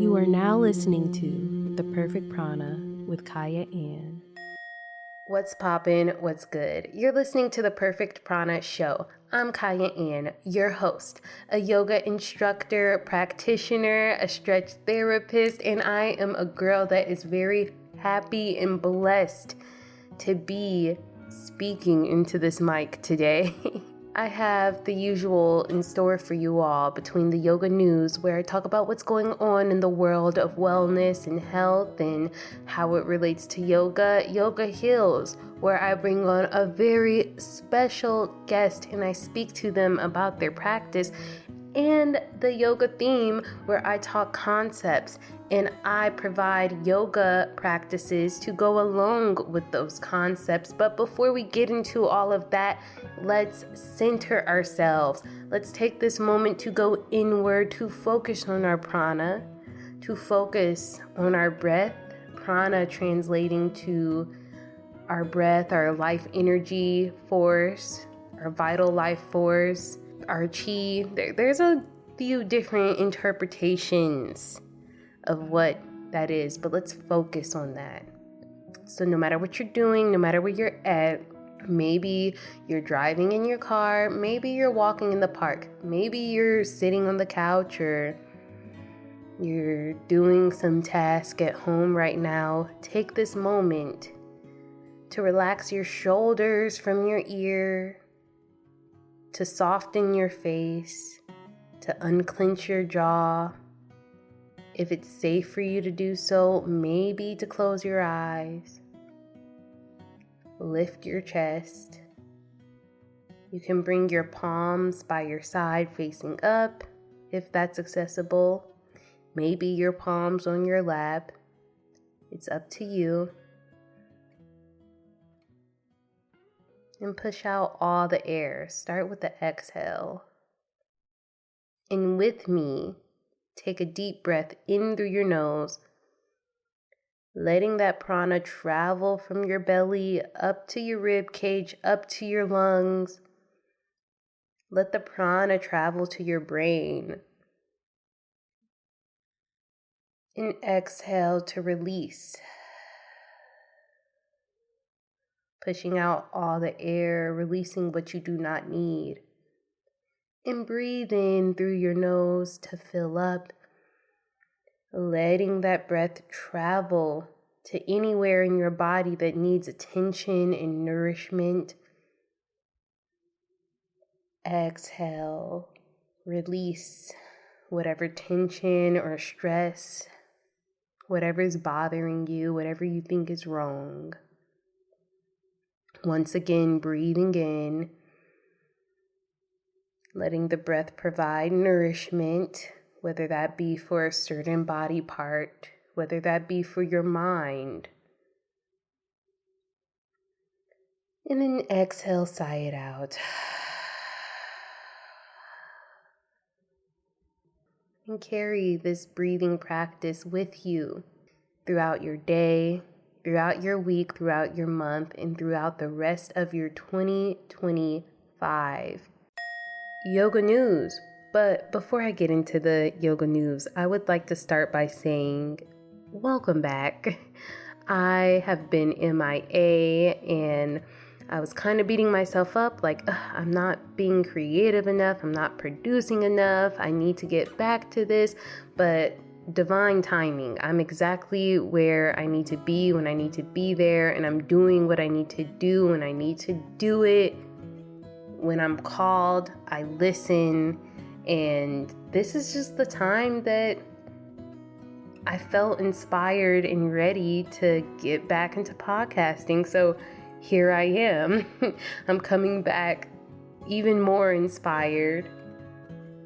You are now listening to The Perfect Prana with Kyah Anne. What's poppin'? What's good? You're listening to The Perfect Prana Show. I'm Kyah Anne, your host, a yoga instructor, practitioner, a stretch therapist, and I am a girl that is very happy and blessed to be speaking into this mic today. I have the usual in store for you all between the yoga news, where I talk about what's going on in the world of wellness and health and how it relates to yoga. Yoga Heals, where I bring on a very special guest and I speak to them about their practice, and the yoga theme, where I talk concepts and I provide yoga practices to go along with those concepts. But before we get into all of that, let's center ourselves. Let's take this moment to go inward, to focus on our prana, to focus on our breath. Prana translating to our breath, our life energy force, our vital life force, our chi. There's a few different interpretations of what that is, but let's focus on that. So no matter what you're doing, no matter where you're at, maybe you're driving in your car, maybe you're walking in the park, maybe you're sitting on the couch, or you're doing some task at home right now, take this moment to relax your shoulders from your ear, to soften your face, to unclench your jaw. If it's safe for you to do so, maybe to close your eyes. Lift your chest. You can bring your palms by your side facing up, if that's accessible. Maybe your palms on your lap. It's up to you. And push out all the air. Start with the exhale. And with me, take a deep breath in through your nose, letting that prana travel from your belly up to your rib cage, up to your lungs. Let the prana travel to your brain. And exhale to release, pushing out all the air, releasing what you do not need. And breathe in through your nose to fill up, letting that breath travel to anywhere in your body that needs attention and nourishment. Exhale, release whatever tension or stress, whatever is bothering you, whatever you think is wrong. Once again, breathing in, letting the breath provide nourishment, whether that be for a certain body part, whether that be for your mind. And then exhale, sigh it out. And carry this breathing practice with you throughout your day, throughout your week, throughout your month, and throughout the rest of your 2025. Yoga news. But before I get into the yoga news, I would like to start by saying, welcome back. I have been MIA, and I was kind of beating myself up like, I'm not being creative enough, I'm not producing enough, I need to get back to this. But divine timing, I'm exactly where I need to be when I need to be there, and I'm doing what I need to do when I need to do it. When I'm called, I listen, and this is just the time that I felt inspired and ready to get back into podcasting. So here I am. I'm coming back even more inspired,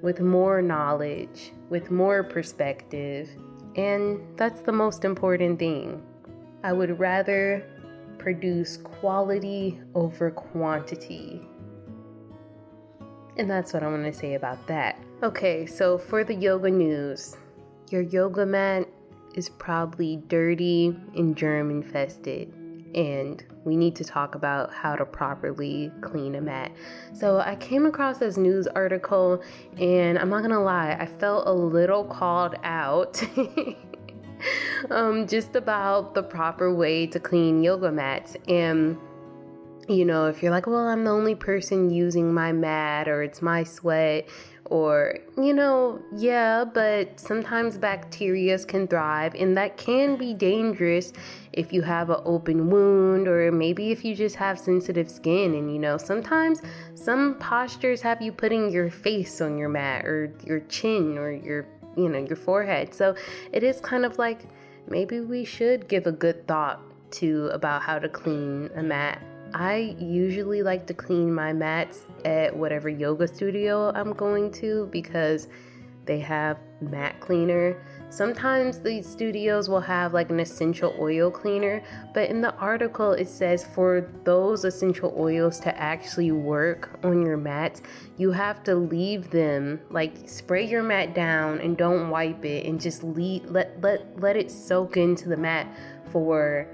with more knowledge, with more perspective, and that's the most important thing. I would rather produce quality over quantity. And that's what I want to say about that. Okay, so for the yoga news, your yoga mat is probably dirty and germ infested. And we need to talk about how to properly clean a mat. So I came across this news article, and I'm not gonna lie, I felt a little called out just about the proper way to clean yoga mats. And if you're like, well, I'm the only person using my mat, or it's my sweat, or, yeah, but sometimes bacteria can thrive, and that can be dangerous if you have an open wound, or maybe if you just have sensitive skin. And, sometimes some postures have you putting your face on your mat, or your chin, or your forehead. So it is kind of like, maybe we should give a good thought about how to clean a mat. I usually like to clean my mats at whatever yoga studio I'm going to, because they have mat cleaner. Sometimes these studios will have like an essential oil cleaner, but in the article it says for those essential oils to actually work on your mats, you have to leave them, like spray your mat down and don't wipe it, and just let it soak into the mat for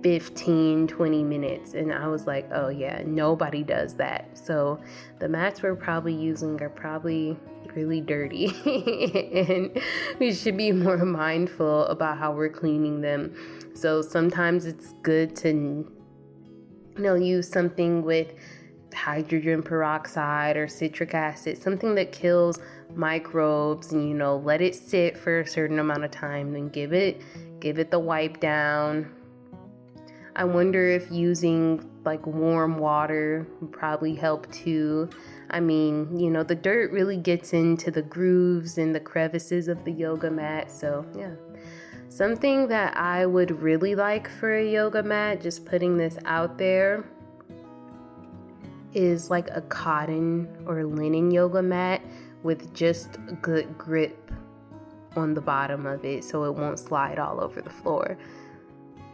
15-20 minutes. And I was like, oh yeah, nobody does that. So the mats we're probably using are probably really dirty and we should be more mindful about how we're cleaning them. So sometimes it's good to use something with hydrogen peroxide or citric acid, something that kills microbes, and let it sit for a certain amount of time, then give it the wipe down. I wonder if using like warm water would probably help too. I mean, the dirt really gets into the grooves and the crevices of the yoga mat. So yeah, something that I would really like for a yoga mat, just putting this out there, is like a cotton or linen yoga mat with just a good grip on the bottom of it so it won't slide all over the floor.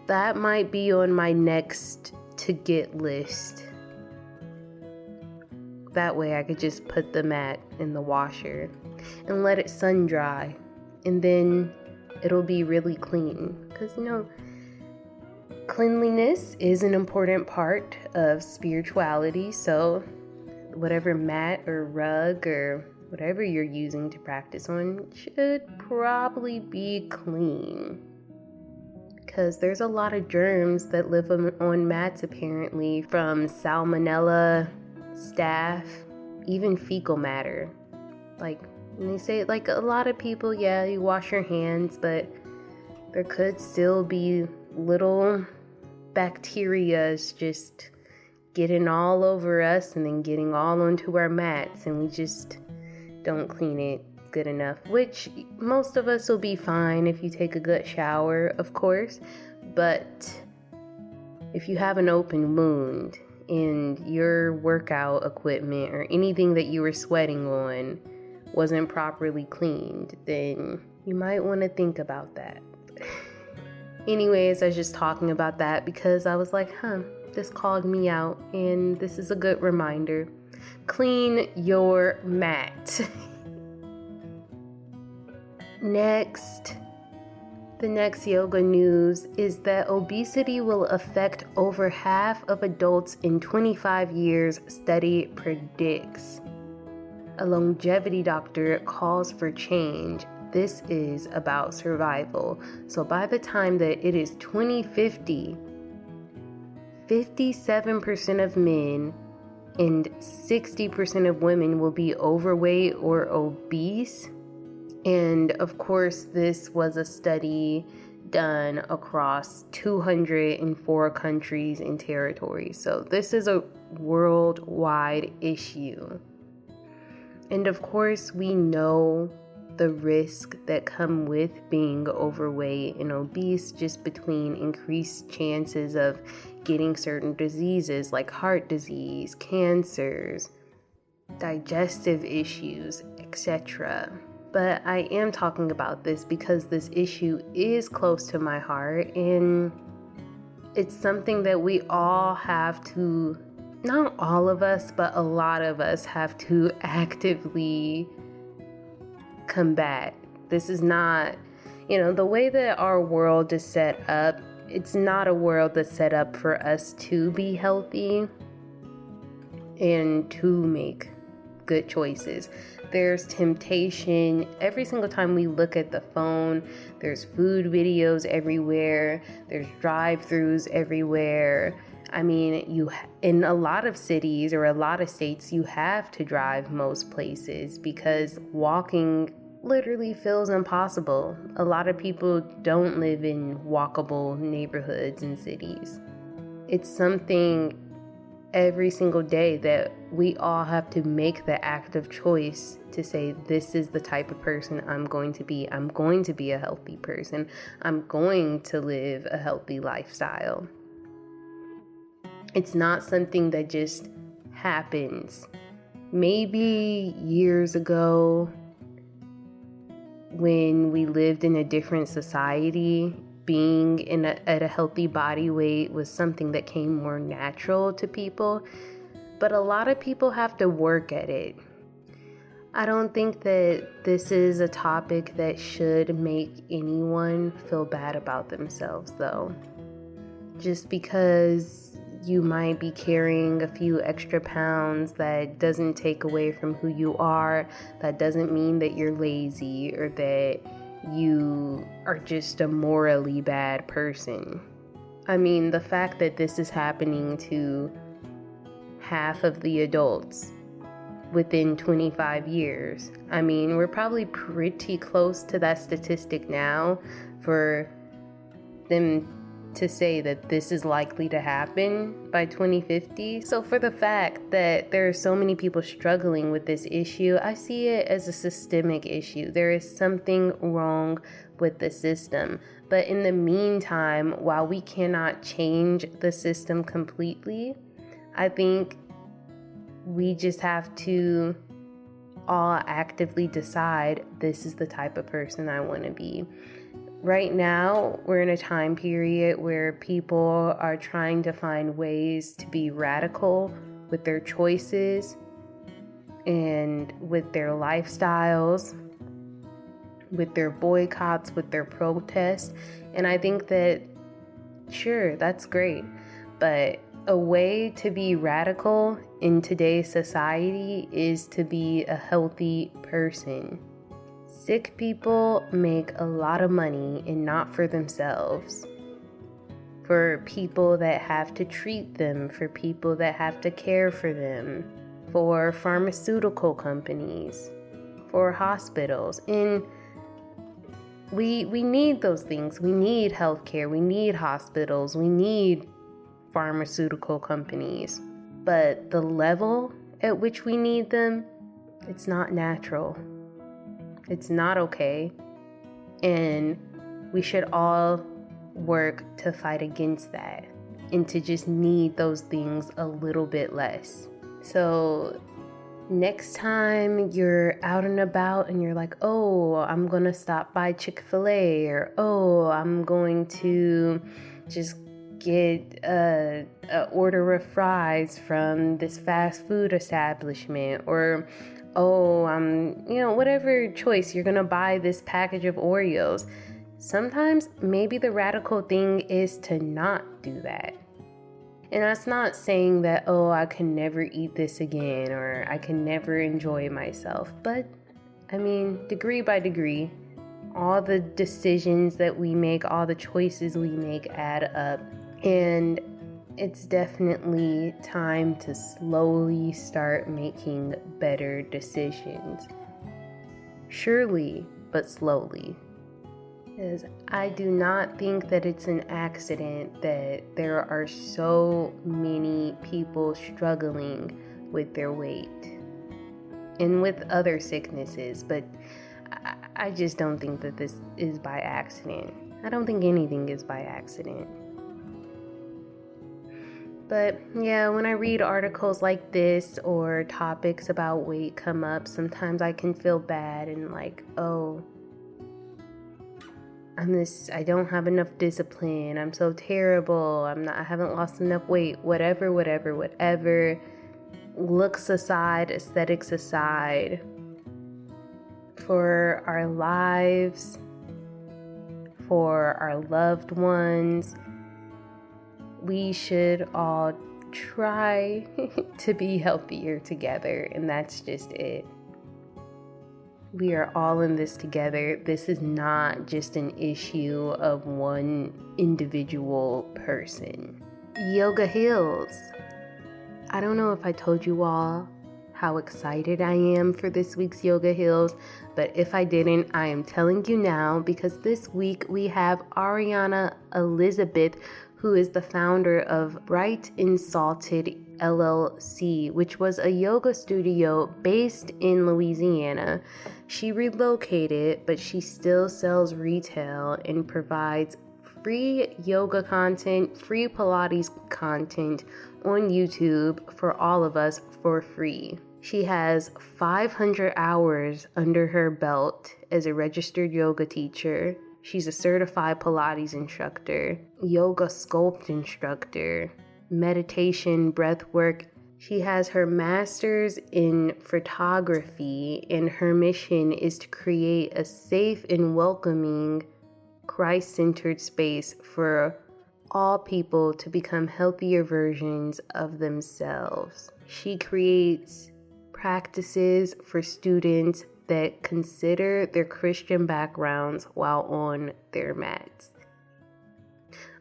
That might be on my next to get list. That way I could just put the mat in the washer and let it sun dry, and then it'll be really clean. Because cleanliness is an important part of spirituality. So whatever mat or rug or whatever you're using to practice on should probably be clean, because there's a lot of germs that live on mats apparently, from salmonella, staph, even fecal matter. Like, and they say, like, a lot of people, yeah, you wash your hands, but there could still be little bacterias just getting all over us and then getting all onto our mats, and we just don't clean it good enough, which most of us will be fine if you take a good shower, of course. But if you have an open wound and your workout equipment or anything that you were sweating on wasn't properly cleaned, then you might want to think about that. Anyways, I was just talking about that because I was like, this called me out, and this is a good reminder. Clean your mat. The next yoga news is that obesity will affect over half of adults in 25 years, study predicts. A longevity doctor calls for change. This is about survival. So by the time that it is 2050, 57% of men and 60% of women will be overweight or obese. And of course, this was a study done across 204 countries and territories. So this is a worldwide issue. And of course, we know the risk that come with being overweight and obese, just between increased chances of getting certain diseases like heart disease, cancers, digestive issues, etc. But I am talking about this because this issue is close to my heart, and it's something that we all have to, not all of us, but a lot of us have to actively combat. This is not, the way that our world is set up, it's not a world that's set up for us to be healthy and to make good choices. There's temptation every single time we look at the phone. There's food videos everywhere. There's drive-thrus everywhere. I mean, in a lot of cities or a lot of states, you have to drive most places because walking literally feels impossible. A lot of people don't live in walkable neighborhoods and cities. It's something every single day that we all have to make the active choice to say, this is the type of person I'm going to be. I'm going to be a healthy person. I'm going to live a healthy lifestyle. It's not something that just happens. Maybe years ago, when we lived in a different society, being at a healthy body weight was something that came more natural to people, but a lot of people have to work at it. I don't think that this is a topic that should make anyone feel bad about themselves, though. Just because you might be carrying a few extra pounds, that doesn't take away from who you are. That doesn't mean that you're lazy or that you are just a morally bad person. I mean, the fact that this is happening to half of the adults within 25 years. I mean, we're probably pretty close to that statistic now for them to say that this is likely to happen by 2050. So for the fact that there are so many people struggling with this issue, I see it as a systemic issue. There is something wrong with the system. But in the meantime, while we cannot change the system completely, I think we just have to all actively decide, this is the type of person I want to be. Right now, we're in a time period where people are trying to find ways to be radical with their choices and with their lifestyles, with their boycotts, with their protests. And I think that, sure, that's great. But a way to be radical in today's society is to be a healthy person. Sick people make a lot of money and not for themselves. For people that have to treat them, for people that have to care for them, for pharmaceutical companies, for hospitals. And we need those things. We need healthcare, we need hospitals, we need pharmaceutical companies. But the level at which we need them, it's not natural. It's not okay, and we should all work to fight against that and to just need those things a little bit less. So next time you're out and about and you're like, oh, I'm gonna stop by Chick-fil-A, or oh, I'm going to just get a order of fries from this fast food establishment, or oh, whatever choice, you're gonna buy this package of Oreos. Sometimes maybe the radical thing is to not do that. And that's not saying that, oh, I can never eat this again, or I can never enjoy myself. But I mean, degree by degree, all the decisions that we make, all the choices we make add up. And it's definitely time to slowly start making better decisions. Surely, but slowly. Because I do not think that it's an accident that there are so many people struggling with their weight and with other sicknesses, but I just don't think that this is by accident. I don't think anything is by accident. But yeah, when I read articles like this or topics about weight come up, sometimes I can feel bad and like, oh, I don't have enough discipline. I'm so terrible. I haven't lost enough weight. Whatever. Looks aside, aesthetics aside, for our lives, for our loved ones, we should all try to be healthier together, and that's just it. We are all in this together. This is not just an issue of one individual person. Yoga heals. I don't know if I told you all how excited I am for this week's Yoga Heals, but if I didn't, I am telling you now, because this week we have Arianna Elizabeth, who is the founder of Bright and Salted LLC, which was a yoga studio based in Louisiana. She relocated, but she still sells retail and provides free yoga content, free Pilates content on YouTube for all of us for free. She has 500 hours under her belt as a registered yoga teacher. She's a certified Pilates instructor, yoga sculpt instructor, meditation, breath work. She has her master's in photography, and her mission is to create a safe and welcoming Christ-centered space for all people to become healthier versions of themselves. She creates practices for students that consider their Christian backgrounds while on their mats.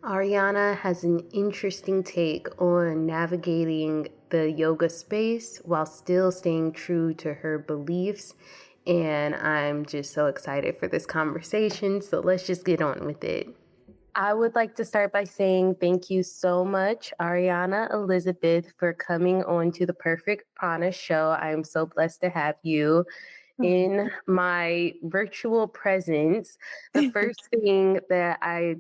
Arianna has an interesting take on navigating the yoga space while still staying true to her beliefs, and I'm just so excited for this conversation, so let's just get on with it. I would like to start by saying thank you so much, Arianna Elizabeth, for coming on to the Perfect Prana show. I am so blessed to have you in my virtual presence. The first thing that I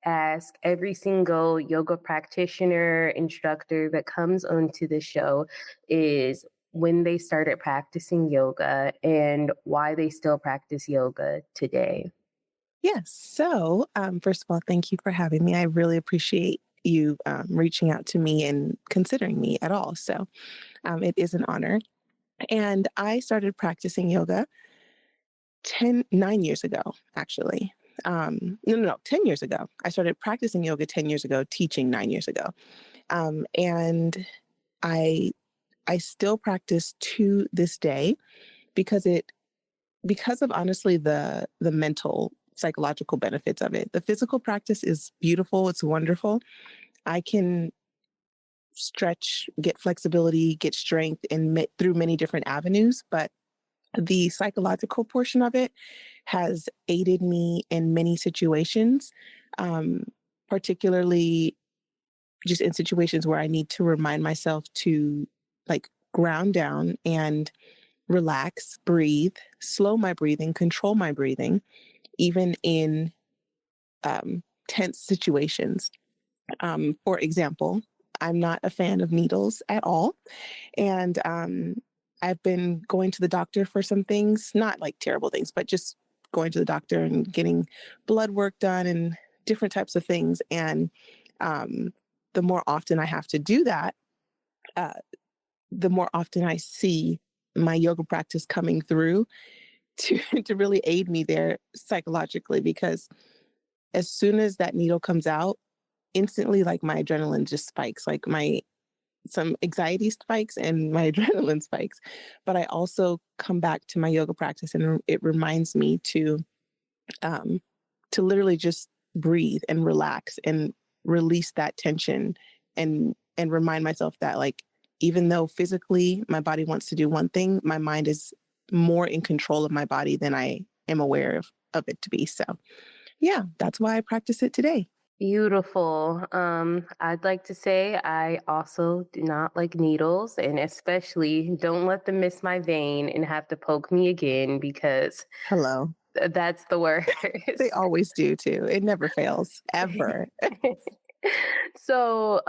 ask every single yoga practitioner, instructor that comes onto the show is when they started practicing yoga and why they still practice yoga today. Yes. So, first of all, thank you for having me. I really appreciate you reaching out to me and considering me at all. So, it is an honor. And I started practicing yoga 9 years ago, actually. No, 10 years ago. I started practicing yoga 10 years ago, teaching 9 years ago. And I still practice to this day because of honestly the mental psychological benefits of it. The physical practice is beautiful, it's wonderful. I can stretch, get flexibility, get strength through many different avenues, but the psychological portion of it has aided me in many situations, particularly just in situations where I need to remind myself to like ground down and relax, breathe, slow my breathing, control my breathing, even in tense situations. For example, I'm not a fan of needles at all. And I've been going to the doctor for some things, not like terrible things, but just going to the doctor and getting blood work done and different types of things. And the more often I have to do that, the more often I see my yoga practice coming through to really aid me there psychologically, because as soon as that needle comes out, instantly like my adrenaline just spikes, like some anxiety spikes and my adrenaline spikes. But I also come back to my yoga practice and it reminds me to literally just breathe and relax and release that tension and remind myself that like even though physically my body wants to do one thing, my mind is more in control of my body than I am aware of it to be. So yeah, that's why I practice it today. Beautiful. I'd like to say I also do not like needles, and especially don't let them miss my vein and have to poke me again, because Hello. that's the worst. They always do too. It never fails, ever. So,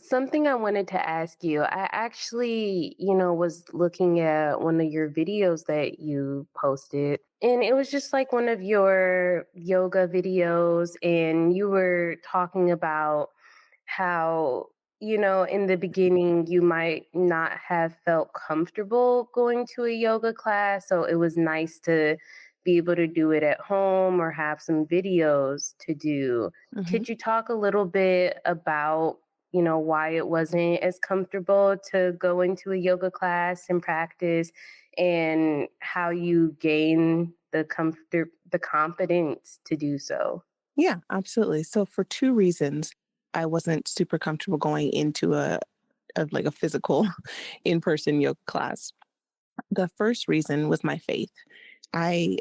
something I wanted to ask you, I actually, was looking at one of your videos that you posted, and it was just like one of your yoga videos, and you were talking about how, in the beginning, you might not have felt comfortable going to a yoga class. So it was nice to be able to do it at home or have some videos to do. Mhm. Could you talk a little bit about why it wasn't as comfortable to go into a yoga class and practice, and how you gain the confidence to do so. Yeah, absolutely. So for two reasons, I wasn't super comfortable going into a physical in-person yoga class. The first reason was my faith. I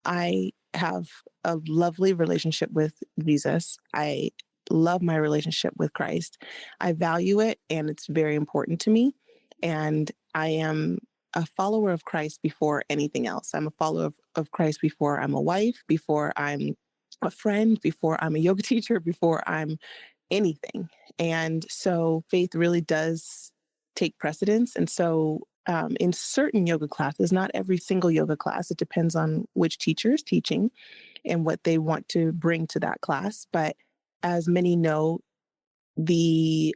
I have a lovely relationship with Jesus. I love my relationship with Christ. I value it and it's very important to me. And I am a follower of Christ before anything else. I'm a follower of Christ before I'm a wife, before I'm a friend, before I'm a yoga teacher, before I'm anything. And so faith really does take precedence. And so in certain yoga classes, not every single yoga class, it depends on which teacher is teaching and what they want to bring to that class. But as many know, the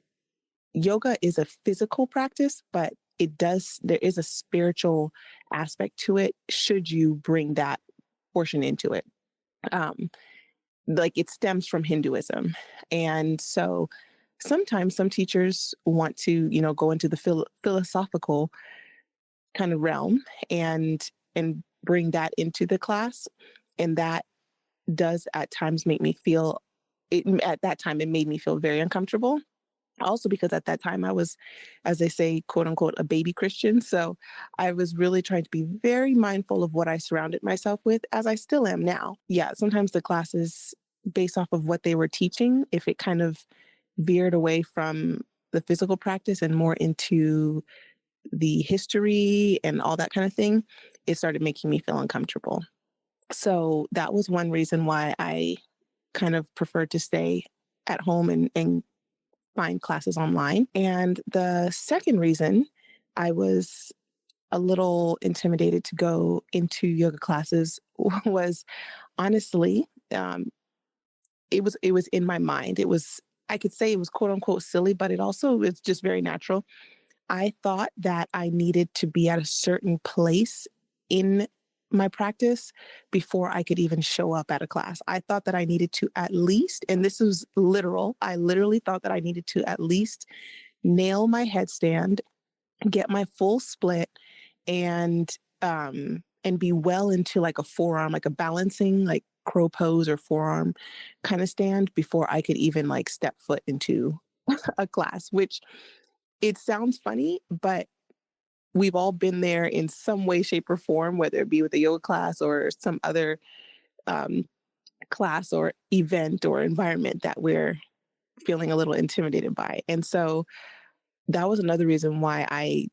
yoga is a physical practice, but there is a spiritual aspect to it should you bring that portion into it. Um, like it stems from Hinduism. And so sometimes some teachers want to, go into the philosophical kind of realm and bring that into the class. And that does at times make me feel at that time it made me feel very uncomfortable. Also because at that time I was, as they say, quote unquote, a baby Christian. So I was really trying to be very mindful of what I surrounded myself with, as I still am now. Yeah, sometimes the classes, based off of what they were teaching, if it kind of veered away from the physical practice and more into the history and all that kind of thing, it started making me feel uncomfortable. So that was one reason why I kind of preferred to stay at home and find classes online. And the second reason I was a little intimidated to go into yoga classes was honestly, it was in my mind. I could say it was quote unquote silly, but it also was just very natural. I thought that I needed to be at a certain place in my practice before I could even show up at a class. I thought that I needed to at least, and this is literal, I literally thought that I needed to at least nail my headstand, get my full split, and be well into like a forearm, like a balancing, like crow pose or forearm kind of stand before I could even like step foot into a class, which it sounds funny, but we've all been there in some way, shape, or form, whether it be with a yoga class or some other um, class or event or environment that we're feeling a little intimidated by. And so that was another reason why I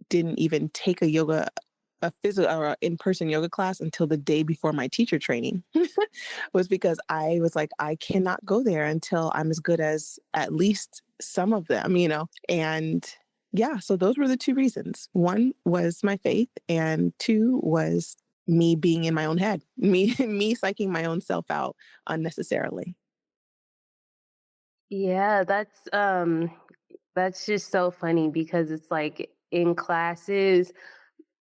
didn't even take a physical or in-person yoga class until the day before my teacher training was because I was like, I cannot go there until I'm as good as at least some of them, and yeah, so those were the two reasons. One was my faith, and two was me being in my own head, me psyching my own self out unnecessarily. Yeah, that's just so funny because it's like in classes,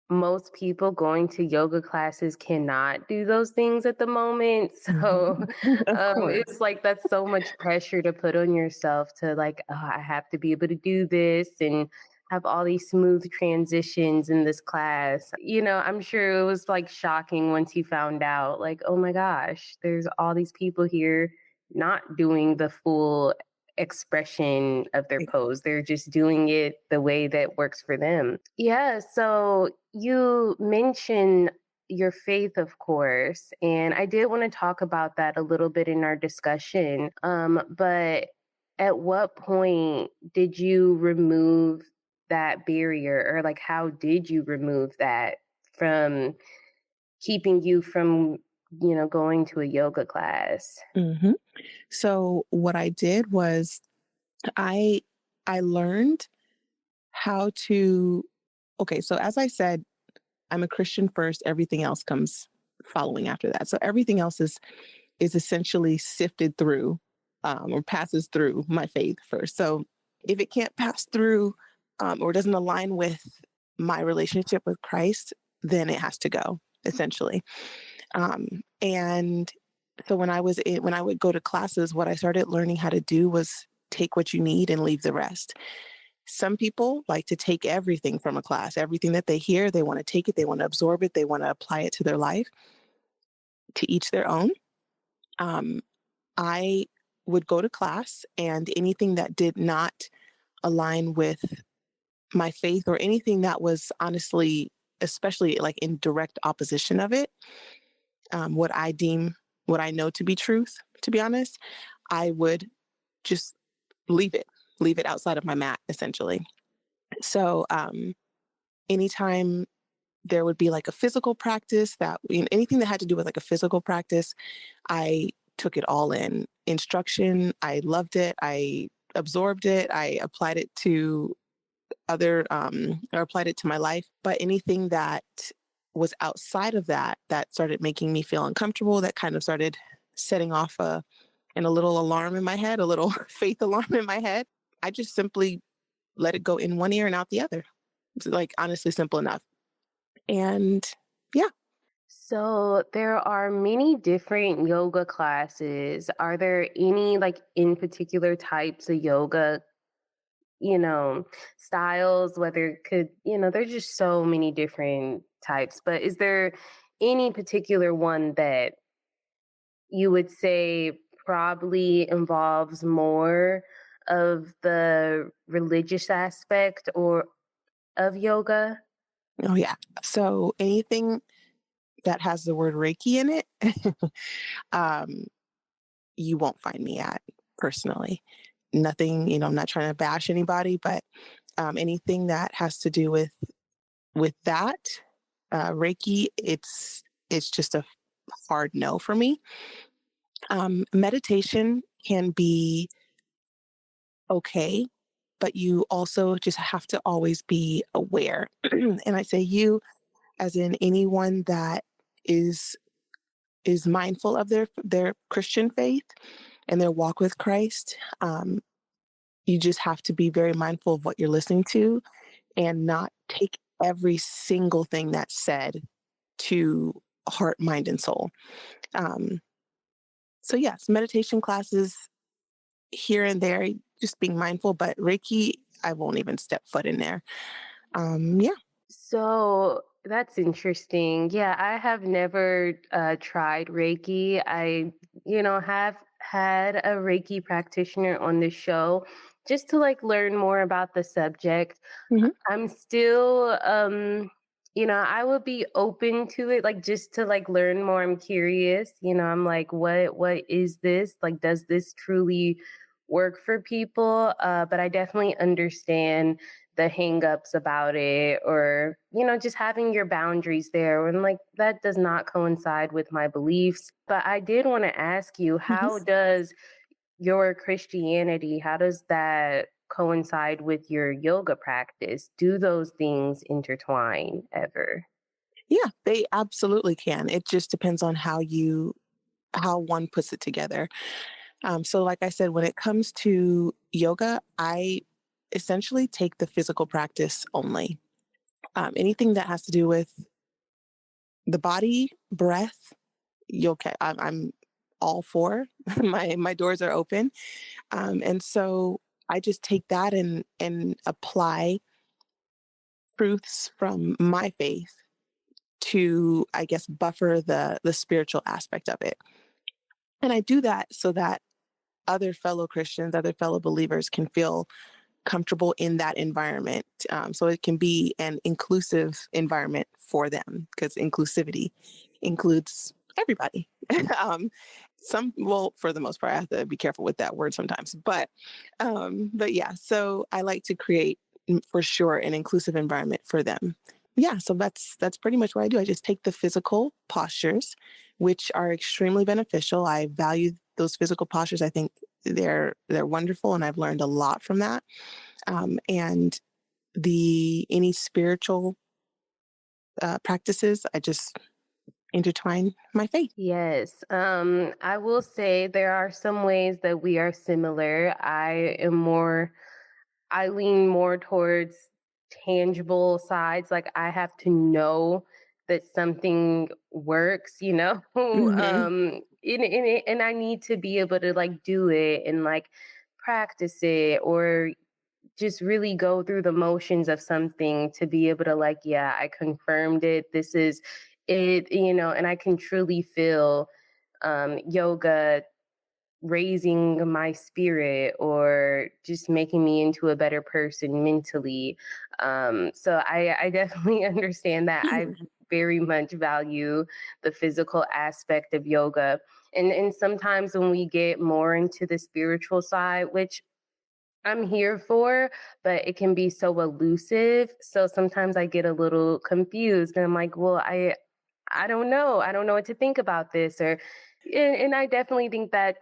most people going to yoga classes cannot do those things at the moment. So Of course. it's like that's so much pressure to put on yourself to like, oh, I have to be able to do this and have all these smooth transitions in this class. I'm sure it was like shocking once you found out, like, oh my gosh, there's all these people here not doing the full expression of their pose. They're just doing it the way that works for them. Yeah, so you mentioned your faith, of course, and I did want to talk about that a little bit in our discussion. But at what point did you remove that barrier, or like how did you remove that from keeping you from, going to a yoga class? hmm So what I did was I I learned how to okay, so as I said, I'm a Christian first, everything else comes following after that. So everything else is essentially sifted through or passes through my faith first. So if it can't pass through or doesn't align with my relationship with Christ, then it has to go, essentially. And so when I would go to classes, what I started learning how to do was take what you need and leave the rest. Some people like to take everything from a class, everything that they hear, they want to take it, they want to absorb it, they want to apply it to their life. To each their own. I would go to class, and anything that did not align with my faith or anything that was honestly, especially like in direct opposition of it, what I deem, what I know to be truth, to be honest, I would just leave it outside of my mat, essentially. So anytime there would be like a physical practice that, anything that had to do with like a physical practice, I took it all in. Instruction, I loved it. I absorbed it. I applied it to or applied it to my life. But anything that was outside of that, that started making me feel uncomfortable, that kind of started setting off a little alarm in my head, a little faith alarm in my head, I just simply let it go in one ear and out the other. It's like honestly simple enough. And yeah. So there are many different yoga classes. Are there any like in particular types of yoga, styles, whether it could, there's just so many different types, but is there any particular one that you would say probably involves more of the religious aspect or of yoga? Oh yeah. So anything that has the word Reiki in it, um, you won't find me at personally. Nothing, I'm not trying to bash anybody, but anything that has to do with that, Reiki, it's just a hard no for me. Meditation can be okay, but you also just have to always be aware. And I say you as in anyone that is mindful of their Christian faith and their walk with Christ. You just have to be very mindful of what you're listening to and not take every single thing that's said to heart, mind, and soul. Um, so yes, meditation classes here and there, just being mindful, but Reiki, I won't even step foot in there. Yeah. So that's interesting. Yeah, I have never tried Reiki. I, have had a Reiki practitioner on the show just to like learn more about the subject. Mhm. I'm still, I would be open to it, like just to like learn more. I'm curious. I'm like, what is this? Like, does this truly work for people? But I definitely understand the hangups about it, or just having your boundaries there, and like that does not coincide with my beliefs. But I did want to ask you, Mhm. how does your Christianity, how does that coincide with your yoga practice? Do those things intertwine ever? Yeah, they absolutely can. It just depends on how one puts it together. So, like I said, when it comes to yoga, I essentially take the physical practice only. Anything that has to do with the body, breath, okay, I'm all for. My doors are open, and so I just take that and apply truths from my faith to, I guess, buffer the spiritual aspect of it. And I do that so that other fellow Christians, other fellow believers can feel comfortable in that environment. So it can be an inclusive environment for them because inclusivity includes everybody. um, well, for the most part, I have to be careful with that word sometimes. But yeah, so I like to create for sure an inclusive environment for them. Yeah, so that's pretty much what I do. I just take the physical postures, which are extremely beneficial. I value those physical postures. I think they're wonderful, and I've learned a lot from that. And the any spiritual practices, I just intertwine my faith. Yes. I will say there are some ways that we are similar. I lean more towards tangible sides. Like I have to know that something works, Hmm. and I need to be able to like do it and like practice it or just really go through the motions of something to be able to like, yeah, I confirmed it. This is it, and I can truly feel yoga raising my spirit or just making me into a better person mentally. So I definitely understand that. I very much value the physical aspect of yoga. And sometimes when we get more into the spiritual side, which I'm here for, but it can be so elusive. So sometimes I get a little confused and I'm like, well, I don't know. I don't know what to think about this. And I definitely think that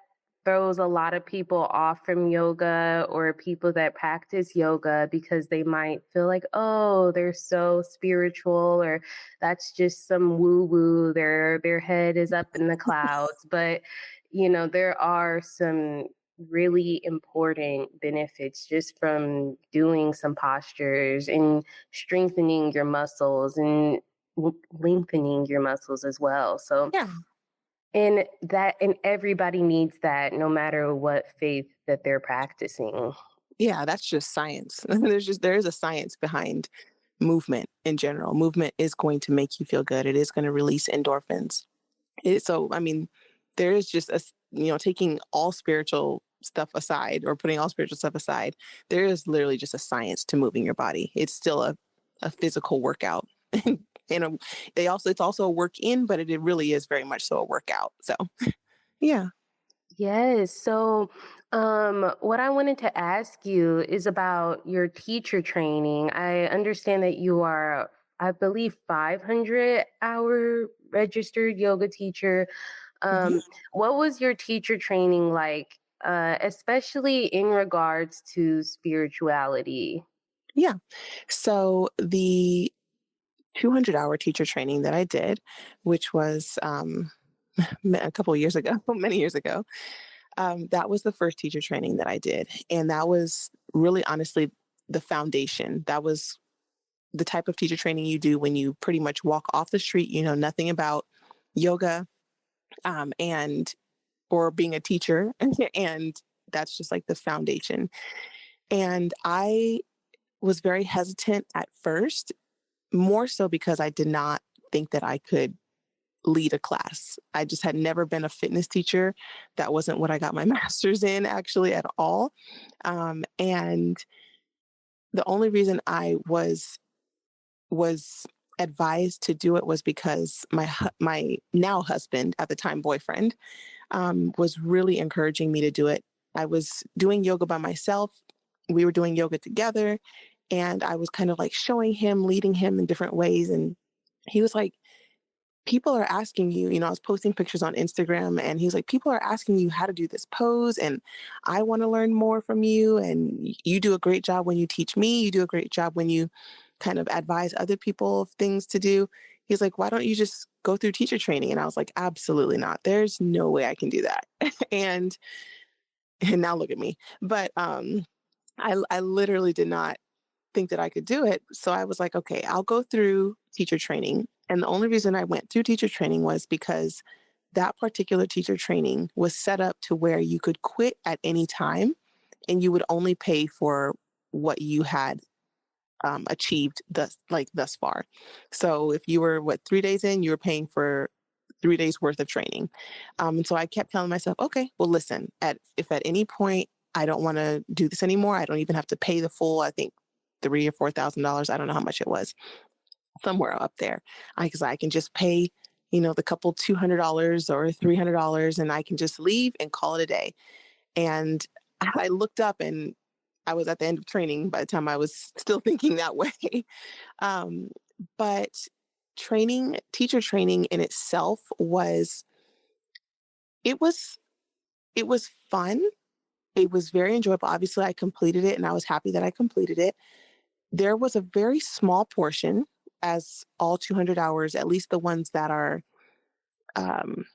throws a lot of people off from yoga or people that practice yoga because they might feel like, oh, they're so spiritual or that's just some woo woo. Their head is up in the clouds. But, there are some really important benefits just from doing some postures and strengthening your muscles and lengthening your muscles as well. So, Yeah. and everybody needs that no matter what faith that they're practicing. Yeah, that's just science. There is a science behind movement in general. Movement is going to make you feel good. It is going to release endorphins. So, I mean, there is just taking all spiritual stuff aside or putting all spiritual stuff aside, there is literally just a science to moving your body. It's still a physical workout. and it's also a work in, but it really is very much so a workout. So, yeah. Yes. So, what I wanted to ask you is about your teacher training. I understand that you are, I believe, 500-hour registered yoga teacher. Mhm. What was your teacher training like, especially in regards to spirituality? Yeah. So the 200-hour teacher training that I did, which was a couple of years ago, many years ago, that was the first teacher training that I did. And that was really honestly the foundation. That was the type of teacher training you do when you pretty much walk off the street, you know nothing about yoga, and or being a teacher. And that's just like the foundation. And I was very hesitant at first, more so because I did not think that I could lead a class. I just had never been a fitness teacher. That wasn't what I got my master's in, actually, at all. And the only reason I was advised to do it was because my now husband, at the time boyfriend, was really encouraging me to do it. I was doing yoga by myself. We were doing yoga together, and I was kind of like showing him, leading him in different ways. And he was like, people are asking you, I was posting pictures on Instagram, and he's like, people are asking you how to do this pose, and I want to learn more from you. And you do a great job when you teach me. You do a great job when you kind of advise other people of things to do. He's like, why don't you just go through teacher training? And I was like, absolutely not. There's no way I can do that. and and now look at me. But I literally did not think that I could do it. So I was like, okay, I'll go through teacher training. And the only reason I went through teacher training was because that particular teacher training was set up to where you could quit at any time and you would only pay for what you had achieved thus far. So if you were 3 days in, you were paying for 3 days worth of training. And so I kept telling myself, okay, well, listen, if at any point I don't want to do this anymore, I don't even have to pay the full, I think, $3,000 or $4,000. I don't know how much it was, somewhere up there. Because I can just pay, the couple $200 or $300, and I can just leave and call it a day. And I looked up and I was at the end of training by the time I was still thinking that way. um, but teacher training in itself it was, it was fun. It was very enjoyable. Obviously, I completed it and I was happy that I completed it. There was a very small portion, as all 200 hours, at least the ones um,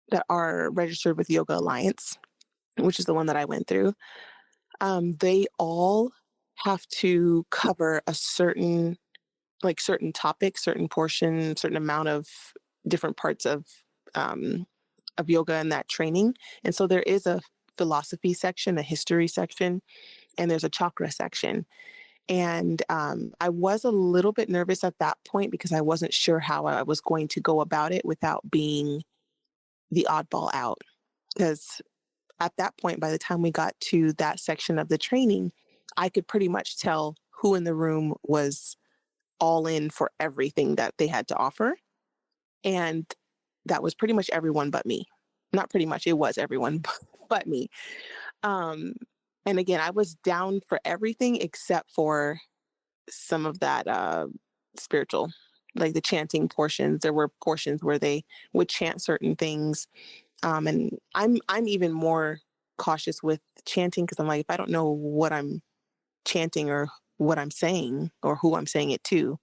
that are registered with Yoga Alliance, which is the one that I went through. They all have to cover a certain topic, certain portion, certain amount of different parts um, of yoga in that training. And so there is a philosophy section, a history section, and there's a chakra section. And I was a little bit nervous at that point because I wasn't sure how I was going to go about it without being the oddball out. Because at that point, by the time we got to that section of the training, I could pretty much tell who in the room was all in for everything that they had to offer. And that was pretty much everyone but me. Not pretty much, it was everyone but me. Um, and again, I was down for everything except for some of that spiritual, like the chanting portions. There were portions where they would chant certain things. And I'm even more cautious with chanting because I'm like, if I don't know what I'm chanting or what I'm saying or who I'm saying it to,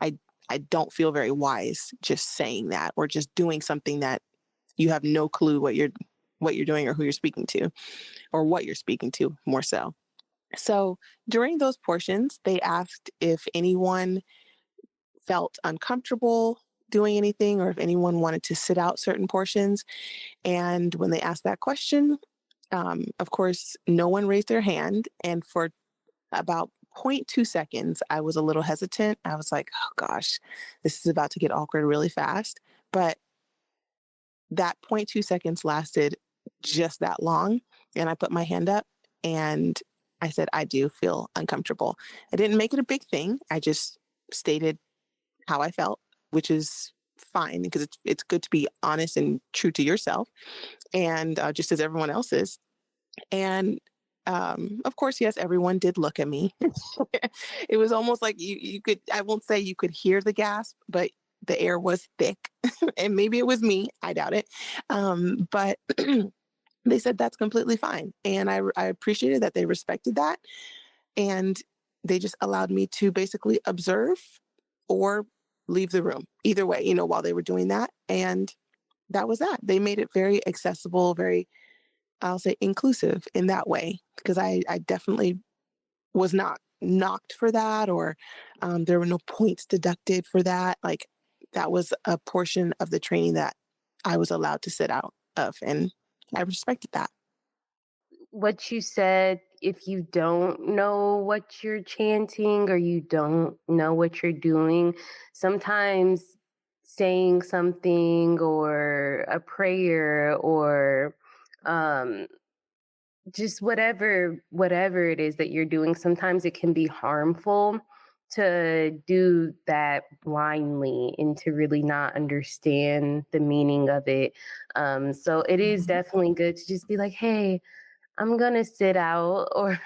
I I don't feel very wise just saying that or just doing something that you have no clue what you're doing or who you're speaking to or what you're speaking to more so. So during those portions, they asked if anyone felt uncomfortable doing anything or if anyone wanted to sit out certain portions. And when they asked that question, of course, no one raised their hand. And for about 0.2 seconds, I was a little hesitant. I was like, oh gosh, this is about to get awkward really fast. But that 0.2 seconds lasted just that long. And I put my hand up and I said, I do feel uncomfortable. I didn't make it a big thing. I just stated how I felt, which is fine because it's good to be honest and true to yourself, and just as everyone else is. And of course, yes, everyone did look at me. It was almost like you could, I won't say you could hear the gasp, but the air was thick. And maybe it was me. I doubt it. But they said that's completely fine. And I appreciated that they respected that. And they just allowed me to basically observe or leave the room. Either way, while they were doing that. And that was that. They made it very accessible, very, I'll say, inclusive in that way, because I definitely was not knocked for that, or there were no points deducted for that. Like, that was a portion of the training that I was allowed to sit out of, and I respected that. What you said, if you don't know what you're chanting or you don't know what you're doing, sometimes saying something or a prayer or um, just whatever it is that you're doing, sometimes it can be harmful to do that blindly and to really not understand the meaning of it. So it is Mhm. definitely good to just be like, hey, I'm gonna sit out, or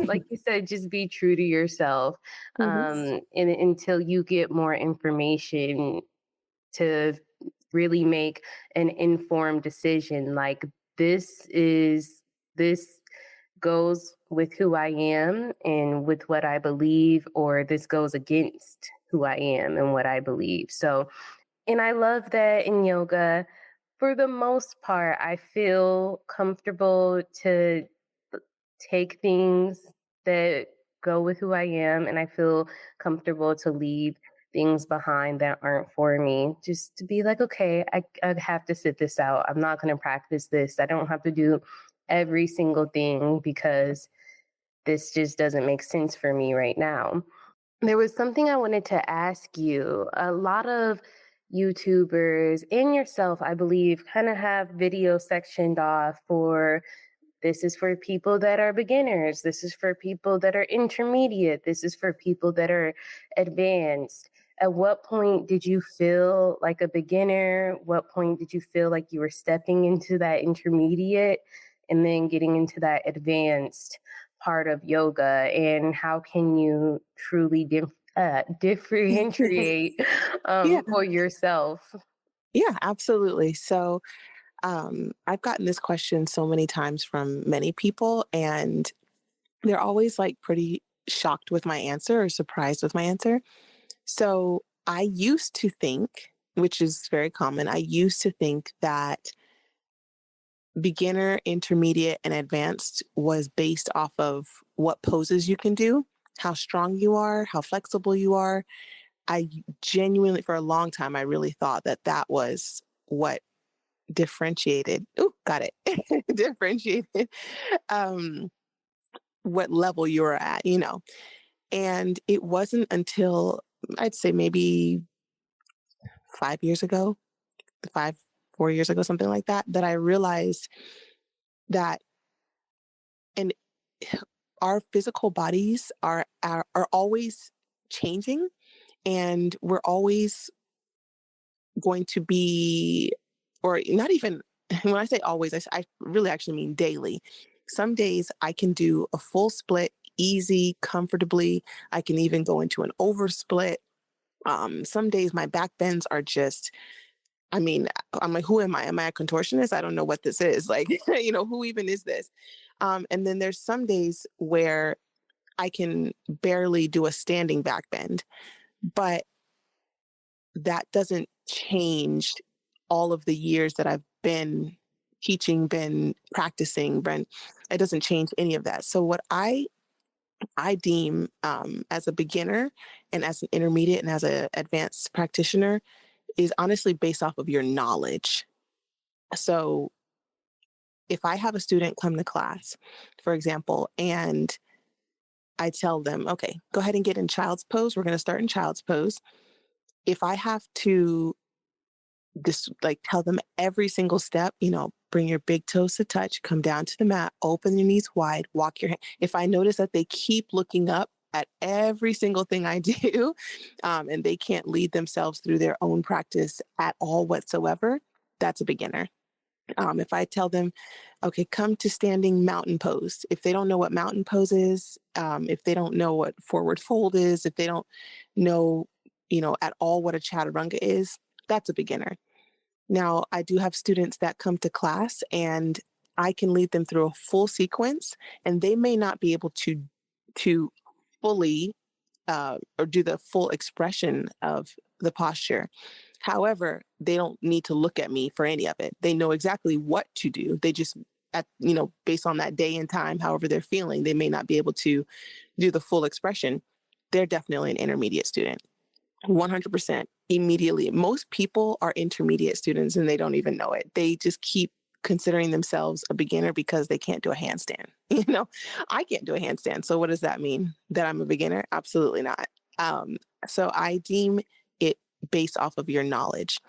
like you said, just be true to yourself, Mhm. and until you get more information to really make an informed decision. Like, this goes with who I am and with what I believe, or this goes against who I am and what I believe. So, and I love that in yoga, for the most part, I feel comfortable to take things that go with who I am, and I feel comfortable to leave things behind that aren't for me. Just to be like, okay, I'd have to sit this out. I'm not going to practice this. I don't have to do every single thing because this just doesn't make sense for me right now. There was something I wanted to ask you. A lot of YouTubers and yourself, I believe, kind of have video sectioned off for, this is for people that are beginners, this is for people that are intermediate, this is for people that are advanced. At what point did you feel like a beginner? What point did you feel like you were stepping into that intermediate and then getting into that advanced part of yoga? And how can you truly differentiate Yeah, for yourself? yeah, absolutely. So I've gotten this question so many times from many people, and they're always like pretty shocked with my answer or surprised with my answer. So I used to think, which is very common, I used to think that beginner, intermediate, and advanced was based off of what poses you can do, how strong you are, how flexible you are. I genuinely, for a long time, I really thought that that was what differentiated. Oh, got it. Differentiated what level you were at, you know. And it wasn't until I'd say maybe 5 years ago, five, 4 years ago, something like that, that I realized that and our physical bodies are always changing, and we're always going to be, or not even, when I say always, I really actually mean daily. Some days I can do a full split easy, comfortably. I can even go into an over split. Some days my back bends are just, I mean, I'm like, who am I? Am I a contortionist? I don't know what this is. Like, who even is this? And then there's some days where I can barely do a standing back bend, but that doesn't change all of the years that I've been teaching, been practicing, it doesn't change any of that. So what I deem as a beginner and as an intermediate and as an advanced practitioner is honestly based off of your knowledge. So if I have a student come to class, for example, and I tell them, okay, go ahead and get in child's pose. We're going to start in child's pose. If I have to just like tell them every single step, bring your big toes to touch, come down to the mat, open your knees wide, walk your hand. If I notice that they keep looking up at every single thing I do, and they can't lead themselves through their own practice at all whatsoever, that's a beginner. If I tell them, okay, come to standing mountain pose, if they don't know what mountain pose is, if they don't know what forward fold is, if they don't know, at all what a chaturanga is, that's a beginner. Now, I do have students that come to class and I can lead them through a full sequence, and they may not be able to fully or do the full expression of the posture. However, they don't need to look at me for any of it. They know exactly what to do. They just, based on that day and time, however they're feeling, they may not be able to do the full expression. They're definitely an intermediate student. 100% immediately. Most people are intermediate students and they don't even know it. They just keep considering themselves a beginner because they can't do a handstand. I can't do a handstand. So what does that mean? That I'm a beginner? Absolutely not. So I deem it based off of your knowledge.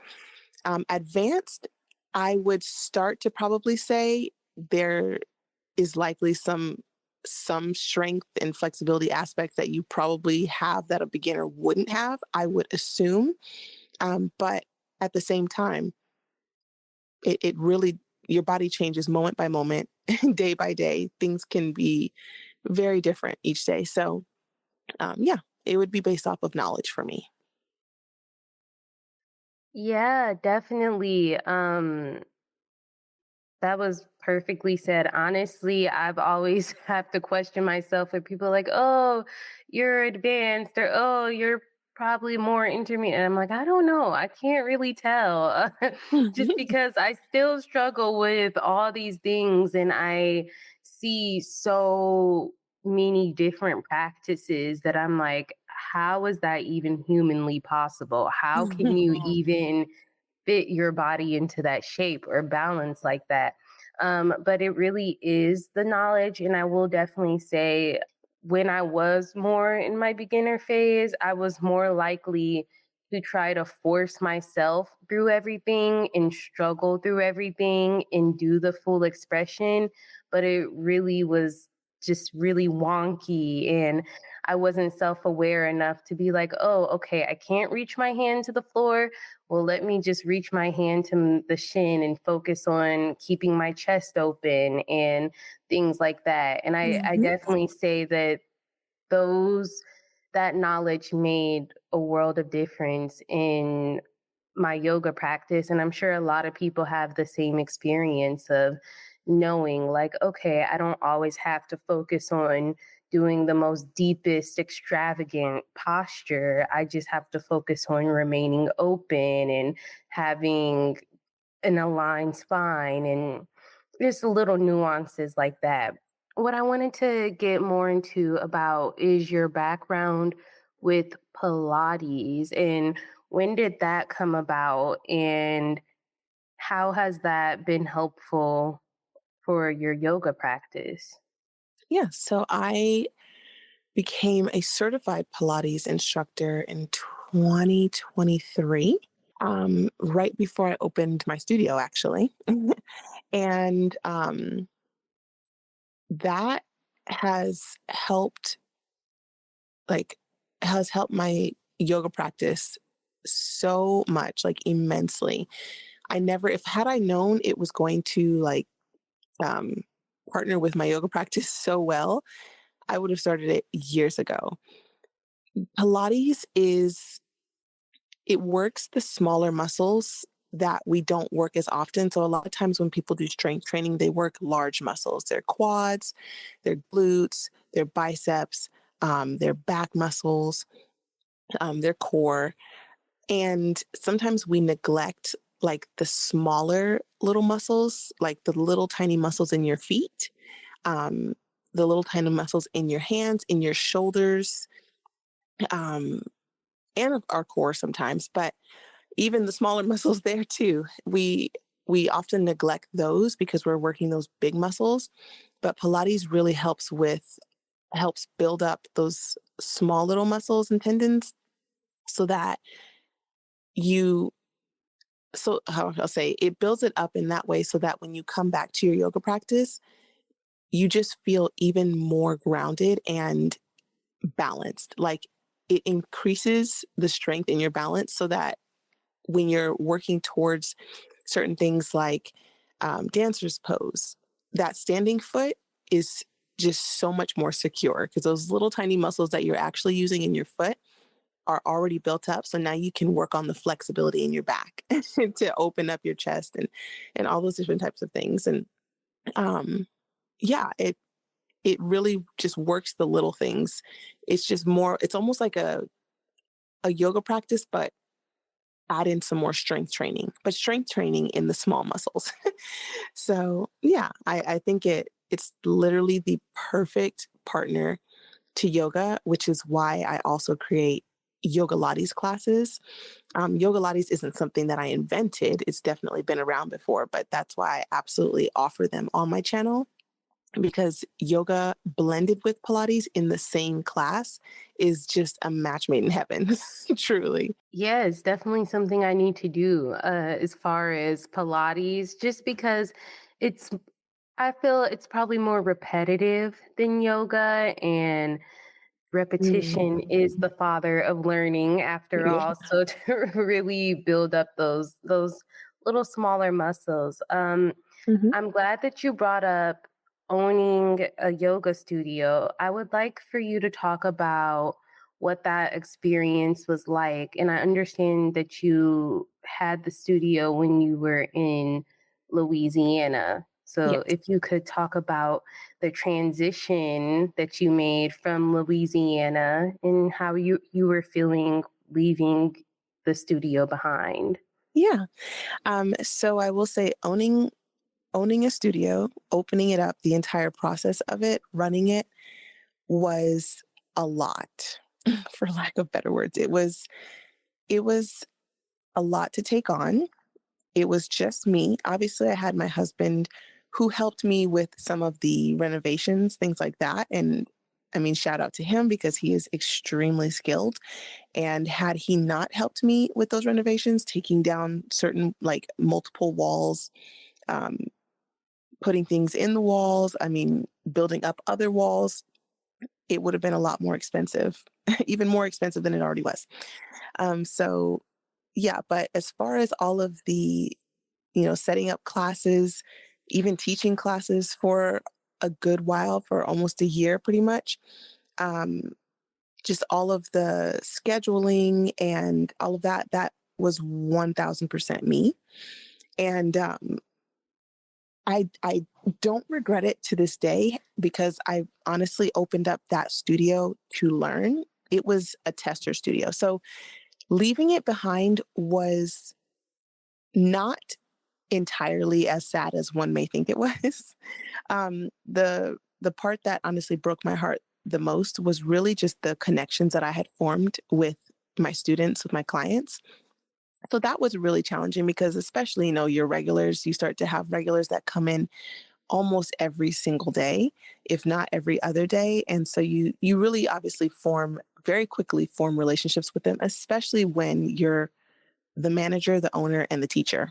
Advanced, I would start to probably say there is likely some strength and flexibility aspects that you probably have that a beginner wouldn't have, I would assume. But at the same time, it really, your body changes moment by moment, day by day. Things can be very different each day. So, yeah, it would be based off of knowledge for me. Yeah, definitely. That was perfectly said. Honestly, I've always have to question myself when people are like, "Oh, you're advanced," or "Oh, you're probably more intermediate." And I'm like, I don't know. I can't really tell, just because I still struggle with all these things, and I see so many different practices that I'm like, how is that even humanly possible? How can you even fit your body into that shape or balance like that? But it really is the knowledge. And I will definitely say, when I was more in my beginner phase, I was more likely to try to force myself through everything and struggle through everything and do the full expression. But it really was just really wonky. And I wasn't self aware enough to be like, oh, okay, I can't reach my hand to the floor. Well, let me just reach my hand to the shin and focus on keeping my chest open and things like that. And I Mhm. definitely say that those that knowledge made a world of difference in my yoga practice. And I'm sure a lot of people have the same experience of knowing, like, okay, I don't always have to focus on doing the most deepest, extravagant posture. I just have to focus on remaining open and having an aligned spine and just little nuances like that. What I wanted to get more into about is your background with Pilates, and when did that come about? And How has that been helpful for your yoga practice? Yeah, so I became a certified Pilates instructor in 2023, right before I opened my studio, actually. And that has helped, like, has helped my yoga practice so much, like immensely. I never, if had I known it was going to um, partner with my yoga practice so well, I would have started it years ago. Pilates is it works the smaller muscles that we don't work as often. So a lot of times when people do strength training, they work large muscles, their quads, their glutes, their biceps, their back muscles, their core. And sometimes we neglect like the smaller little muscles, like the little tiny muscles in your feet, um, the little tiny muscles in your hands, in your shoulders, um, and our core sometimes. But even the smaller muscles there too. We often neglect those because we're working those big muscles, but Pilates really helps build up those small little muscles and tendons so that you so how I'll say it builds it up in that way so that when you come back to your yoga practice, you just feel even more grounded and balanced. Like it increases the strength in your balance so that when you're working towards certain things like dancer's pose, that standing foot is just so much more secure because those little tiny muscles that you're actually using in your foot are already built up. So now you can work on the flexibility in your back to open up your chest and all those different types of things. And um, yeah, it really just works the little things. It's just more. It's almost like a yoga practice, but add in some more strength training, but strength training in the small muscles. So yeah, I think it's literally the perfect partner to yoga, which is why I also create yoga lattes classes. Yoga lattes isn't something that I invented. It's definitely been around before, but that's why I absolutely offer them on my channel because yoga blended with Pilates in the same class is just a match made in heaven, truly. Yeah, it's definitely something I need to do as far as Pilates, just because it's, I feel it's probably more repetitive than yoga, and Mm, repetition is the father of learning after yeah. all. So to really build up those little smaller muscles. Mhm. I'm glad that you brought up owning a yoga studio. I would like for you to talk about what that experience was like. And I understand that you had the studio when you were in Louisiana. So Yes. if you could talk about the transition that you made from Louisiana and how you were feeling leaving the studio behind. Yeah. So I will say owning a studio, opening it up, the entire process of it, running it was a lot, for lack of better words. It was a lot to take on. It was just me. Obviously, I had my husband who helped me with some of the renovations, things like that. And I mean, shout out to him because he is extremely skilled. And had he not helped me with those renovations, taking down certain like multiple walls, um, putting things in the walls, I mean, building up other walls, it would have been a lot more expensive, even more expensive than it already was. So, yeah, but as far as all of the, setting up classes, even teaching classes for a good while, for almost a year pretty much, um, just all of the scheduling and all of that, that was 1000% me. And I don't regret it to this day because I honestly opened up that studio to learn. It was a tester studio. So leaving it behind was not entirely as sad as one may think it was. The part that honestly broke my heart the most was really just the connections that I had formed with my students, with my clients. So that was really challenging because especially, your regulars, you start to have regulars that come in almost every single day, if not every other day. And so you really obviously very quickly form relationships with them, especially when you're the manager, the owner, and the teacher.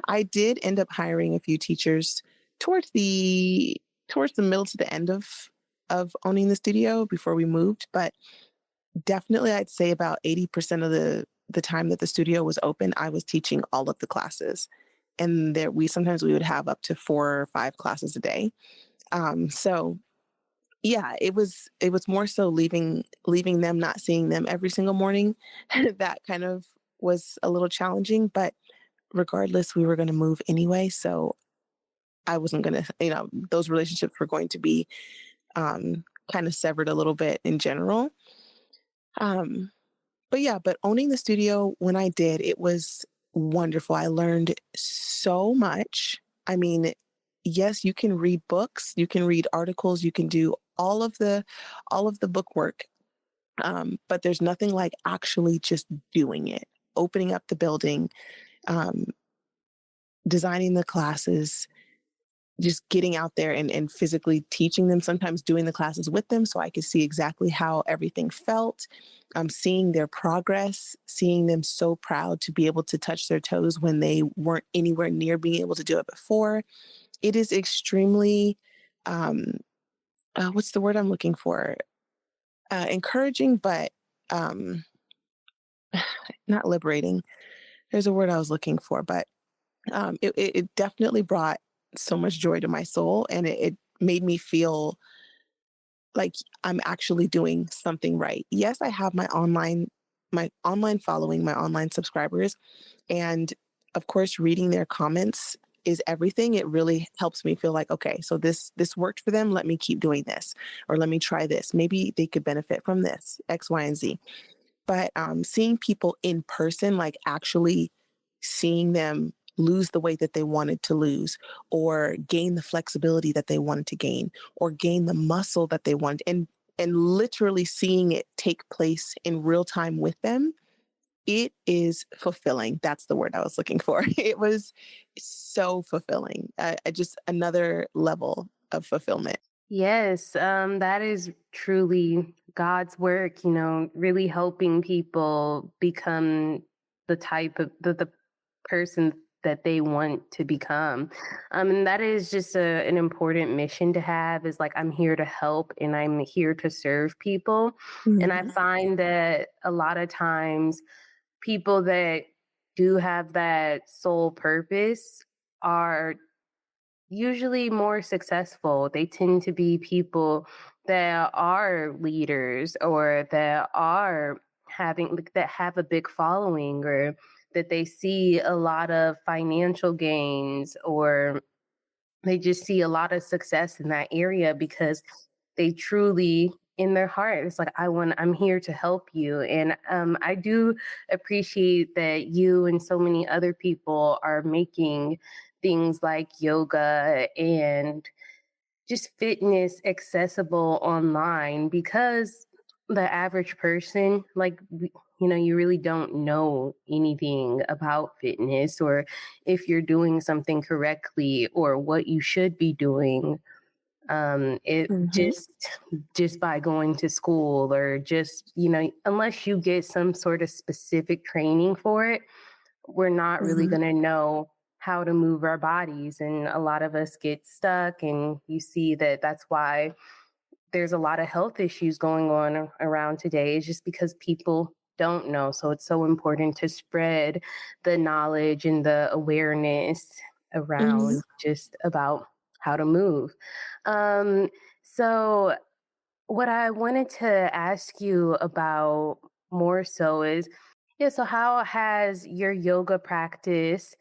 I did end up hiring a few teachers towards the towards the middle to the end of owning the studio before we moved, but definitely I'd say about 80% of the time that the studio was open, I was teaching all of the classes. And there we would have up to 4 or 5 classes a day. So yeah, it was more so leaving them, not seeing them every single morning. That kind of was a little challenging, but regardless, we were going to move anyway. So I wasn't going to, those relationships were going to be kind of severed a little bit in general. Um, but owning the studio when I did, it was wonderful. I learned so much. I mean, yes, you can read books, you can read articles, you can do all of the book work. But there's nothing like actually just doing it, opening up the building, um, designing the classes, just getting out there and physically teaching them, sometimes doing the classes with them so I could see exactly how everything felt. Seeing their progress, seeing them so proud to be able to touch their toes when they weren't anywhere near being able to do it before. It is extremely, um, what's the word I'm looking for? Encouraging, but um, not liberating. There's a word I was looking for, but it definitely brought so much joy to my soul, and it made me feel like I'm actually doing something right. Yes, I have my online following, my online subscribers, and of course, reading their comments is everything. It really helps me feel like, okay, so this worked for them. Let me keep doing this, or let me try this. Maybe they could benefit from this X, Y, and Z. But seeing people in person, like actually seeing them lose the weight that they wanted to lose, or gain the flexibility that they wanted to gain, or gain the muscle that they wanted, and literally seeing it take place in real time with them, it is fulfilling. That's the word I was looking for. It was so fulfilling. Just another level of fulfillment. Yes, that is truly God's work, really helping people become the type of the person that they want to become. And that is just an important mission to have, is like, I'm here to help and I'm here to serve people. And I Mhm. find that a lot of times people that do have that sole purpose are usually more successful. They tend to be people that are leaders, or that have a big following, or that they see a lot of financial gains, or they just see a lot of success in that area because they truly, in their heart, it's like, I'm here to help you. And I do appreciate that you and so many other people are making things like yoga and just fitness accessible online, because the average person, like, you really don't know anything about fitness, or if you're doing something correctly, or what you should be doing. It Mhm. just by going to school, or just, unless you get some sort of specific training for it, we're not really Mhm. going to know how to move our bodies. And a lot of us get stuck, and you see that that's why there's a lot of health issues going on around today, is just because people don't know. So it's so important to spread the knowledge and the awareness Mhm. around just about how to move. Um, so what I wanted to ask you about more so is, yeah, so how has your yoga practice,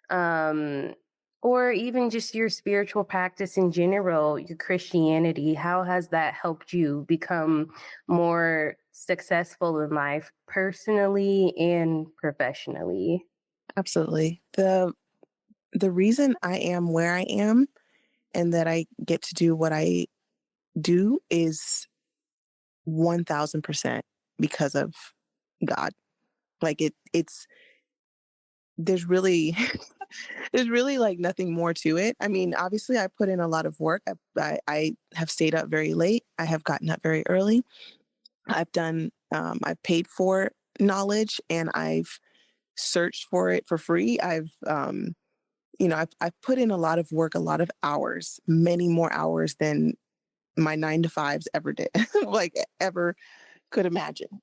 um, or even just your spiritual practice in general, your Christianity, how has that helped you become more successful in life, personally and professionally? Absolutely. The reason I am where I am and that I get to do what I do is 1000% because of God. Like it's there's really there's really like nothing more to it. I mean, obviously I put in a lot of work. I have stayed up very late. I have gotten up very early. I've paid for knowledge and I've searched for it for free. I've put in a lot of work, a lot of hours, many more hours than my 9 to 5s ever did, like ever could imagine.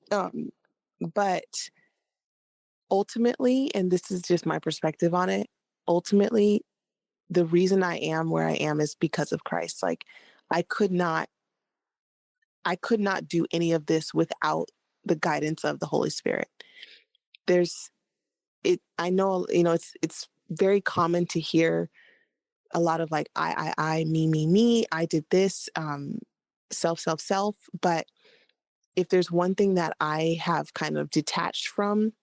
But ultimately, and this is just my perspective on it, ultimately, the reason I am where I am is because of Christ. Like I could not, I could not do any of this without the guidance of the Holy Spirit. There's I know, it's very common to hear a lot of like, me, I did this, self. But if there's one thing that I have kind of detached from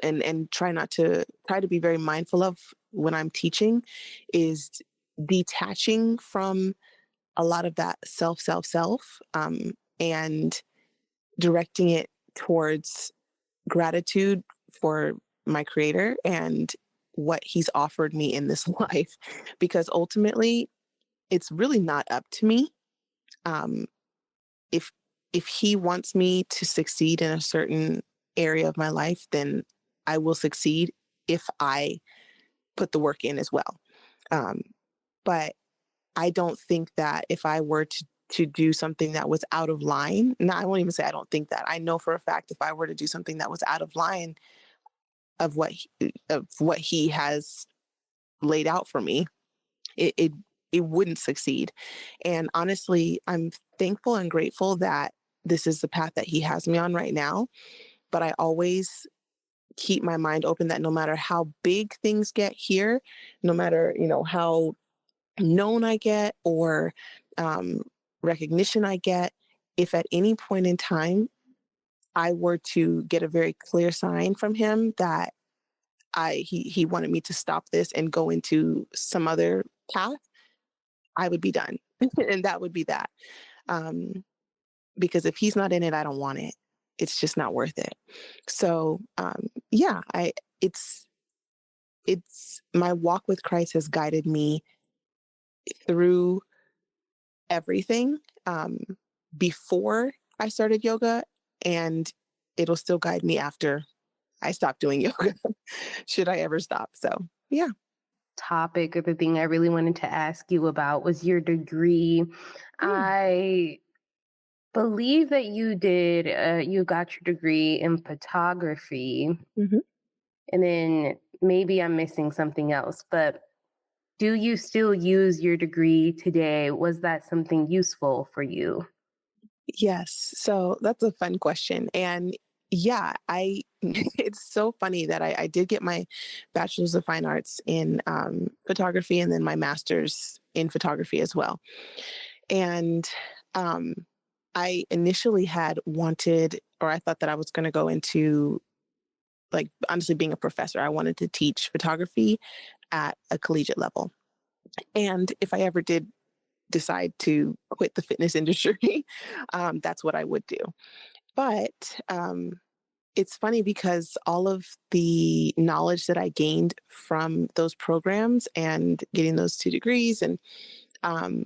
and try to be very mindful of when I'm teaching is detaching from a lot of that self, and directing it towards gratitude for my creator and what he's offered me in this life. Because ultimately, it's really not up to me. Um, if if he wants me to succeed in a certain area of my life, then I will succeed if I put the work in as well. Um, but I don't think that if I were to do something that was out of line, no, I won't even say I don't think that. I know for a fact if I were to do something that was out of line of what he has laid out for me, it, it it wouldn't succeed. And honestly, I'm thankful and grateful that this is the path that he has me on right now. But I always keep my mind open that no matter how big things get here, no matter, how known I get or um, recognition I get, if at any point in time I were to get a very clear sign from him that he wanted me to stop this and go into some other path, I would be done. And that would be that. Um, because if he's not in it, I don't want it. It's just not worth it. So yeah, it's it's my walk with Christ has guided me through everything before I started yoga, and it'll still guide me after I stop doing yoga, should I ever stop. So yeah. Topic or the thing I really wanted to ask you about was your degree. Mm. I believe that you got your degree in photography, Mhm. and then maybe I'm missing something else, but do you still use your degree today? Was that something useful for you? Yes. So that's a fun question. And yeah, it's so funny that I did get my bachelor's of fine arts in photography and then my master's in photography as well. And um, I initially had wanted, or I thought that I was going to go into, like, honestly, being a professor. I wanted to teach photography at a collegiate level. And if I ever did decide to quit the fitness industry, that's what I would do. But it's funny because all of the knowledge that I gained from those programs and getting those 2 degrees um,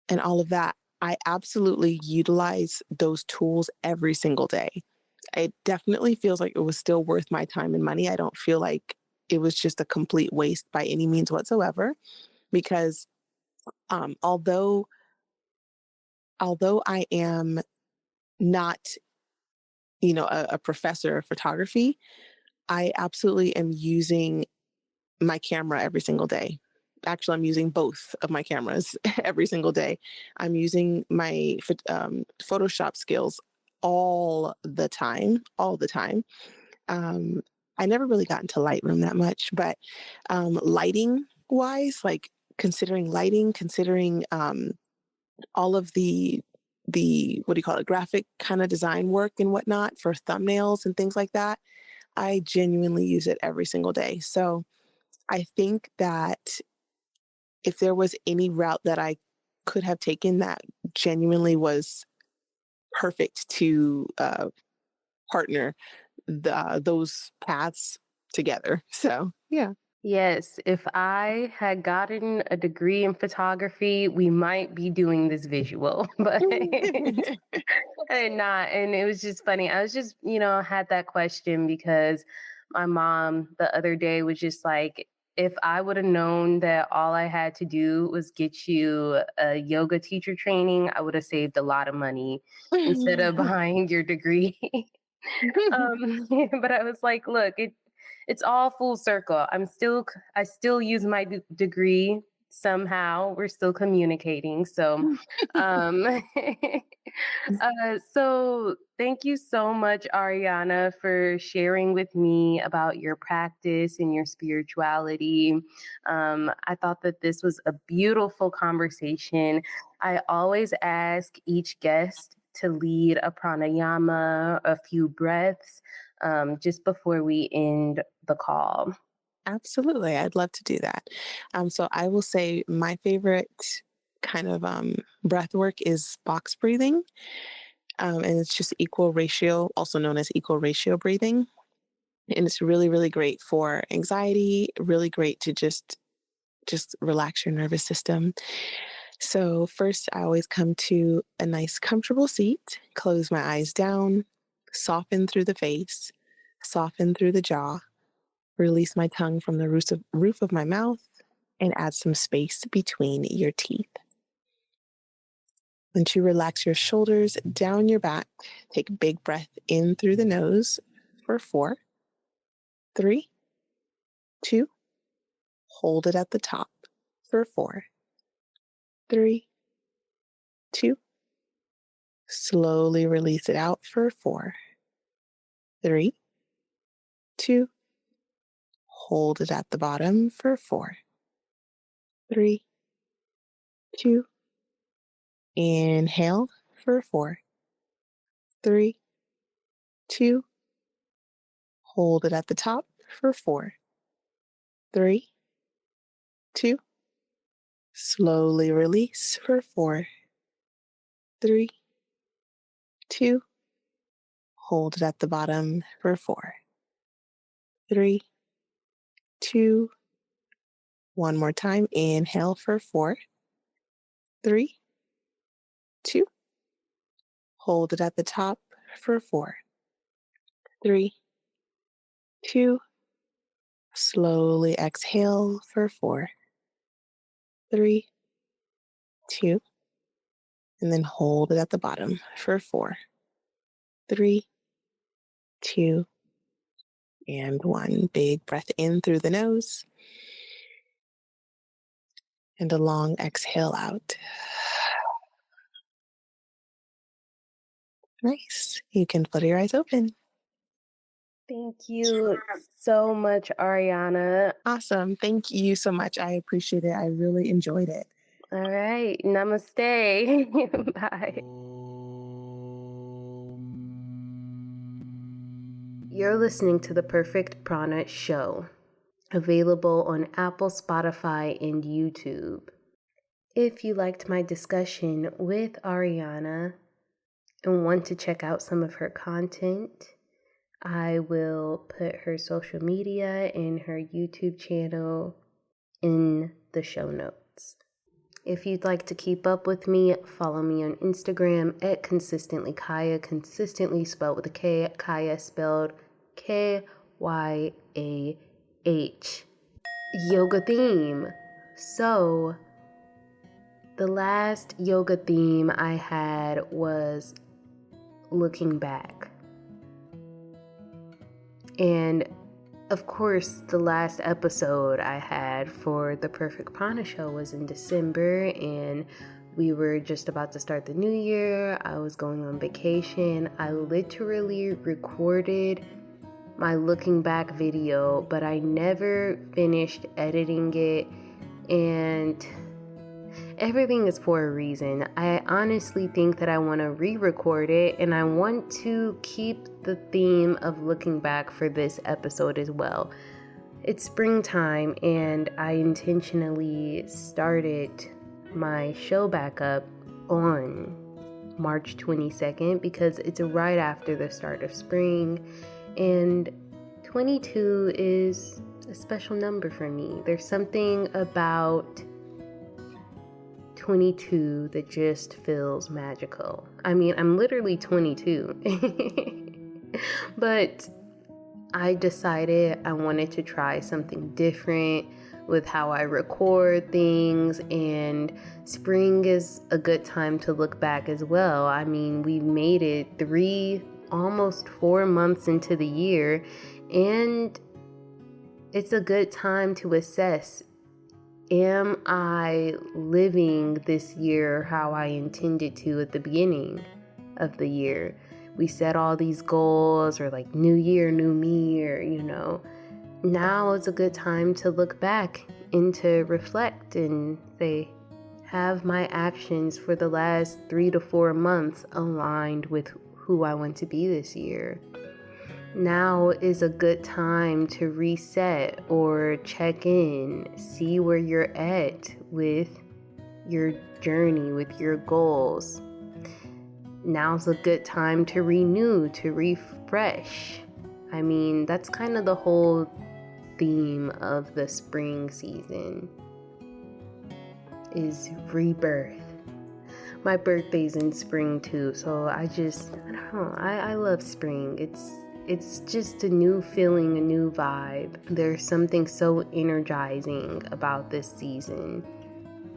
and all of that, I absolutely utilize those tools every single day. It definitely feels like it was still worth my time and money. I don't feel like it was just a complete waste by any means whatsoever because although I am not, a professor of photography, I absolutely am using my camera every single day. Actually, I'm using both of my cameras every single day. I'm using my Photoshop skills all the time. Um, I never really got into Lightroom that much, but lighting wise, like considering lighting, considering all of the what do you call it, graphic kind of design work and whatnot for thumbnails and things like that, I genuinely use it every single day. So I think that if there was any route that I could have taken that genuinely was perfect to partner those paths, together. So, yeah. Yes, if I had gotten a degree in photography, we might be doing this visual, but and not. And it was just funny. I was just, had that question because my mom the other day was just like, if I would have known that all I had to do was get you a yoga teacher training, I would have saved a lot of money instead of buying your degree. But I was like, look, it's all full circle. I still use my degree somehow. We're still communicating. So, um, so thank you so much, Arianna, for sharing with me about your practice and your spirituality. I thought that this was a beautiful conversation. I always ask each guest to lead a pranayama, a few breaths, just before we end the call. Absolutely. I'd love to do that. So I will say my favorite kind of breath work is box breathing. And it's just equal ratio, also known as equal ratio breathing. And it's really, really great for anxiety, really great to just relax your nervous system. So first, I always come to a nice comfortable seat, close my eyes down, soften through the face, soften through the jaw, release my tongue from the roof of my mouth, and add some space between your teeth. Once you relax your shoulders down your back, take a big breath in through the nose for 4, 3, 2, hold it at the top for 4, 3, 2, slowly release it out for 4, 3, 2, hold it at the bottom for 4, 3, 2, inhale for 4, 3, 2, hold it at the top for 4, 3, 2, slowly release for 4, 3, 2, hold it at the bottom for 4, 3, 2, one more time, inhale for 4, 3, 2, hold it at the top for 4, 3, 2, slowly exhale for 4, 3, 2, and then hold it at the bottom for 4, 3, 2, and 1. Big breath in through the nose and a long exhale out. Nice. You can flutter your eyes open. Thank you so much, Arianna. Awesome. Thank you so much. I appreciate it. I really enjoyed it. All right. Namaste. Bye. You're listening to the Perfect Prana Show, available on Apple, Spotify, and YouTube. If you liked my discussion with Arianna and want to check out some of her content, I will put her social media and her YouTube channel in the show notes. If you'd like to keep up with me, follow me on Instagram at Consistently Kyah, consistently spelled with a K, Kyah spelled Kyah. Yoga theme. So, the last yoga theme I had was looking back. And of course, the last episode I had for the Perfect Prana Show was in December, and we were just about to start the new year. I was going on vacation. I literally recorded my looking back video, but I never finished editing it, and everything is for a reason. I honestly think that I want to re-record it, and I want to keep the theme of looking back for this episode as well. It's springtime, and I intentionally started my show back up on March 22nd because it's right after the start of spring, and 22 is a special number for me. There's something about 22 that just feels magical. I mean, I'm literally 22. But I decided I wanted to try something different with how I record things, and spring is a good time to look back as well. I mean, we've made it almost 4 months into the year, and it's a good time to assess, am I living this year how I intended to at the beginning of the year? We set all these goals, or like new year, new me, or now is a good time to look back and to reflect and say, have my actions for the last 3 to 4 months aligned with who I want to be this year? Now is a good time to reset or check in, see where you're at with your journey, with your goals. Now's a good time to renew, to refresh. I mean, that's kind of the whole theme of the spring season, is rebirth. My birthday's in spring too, so I don't know, I love spring. It's just a new feeling, a new vibe. There's something so energizing about this season.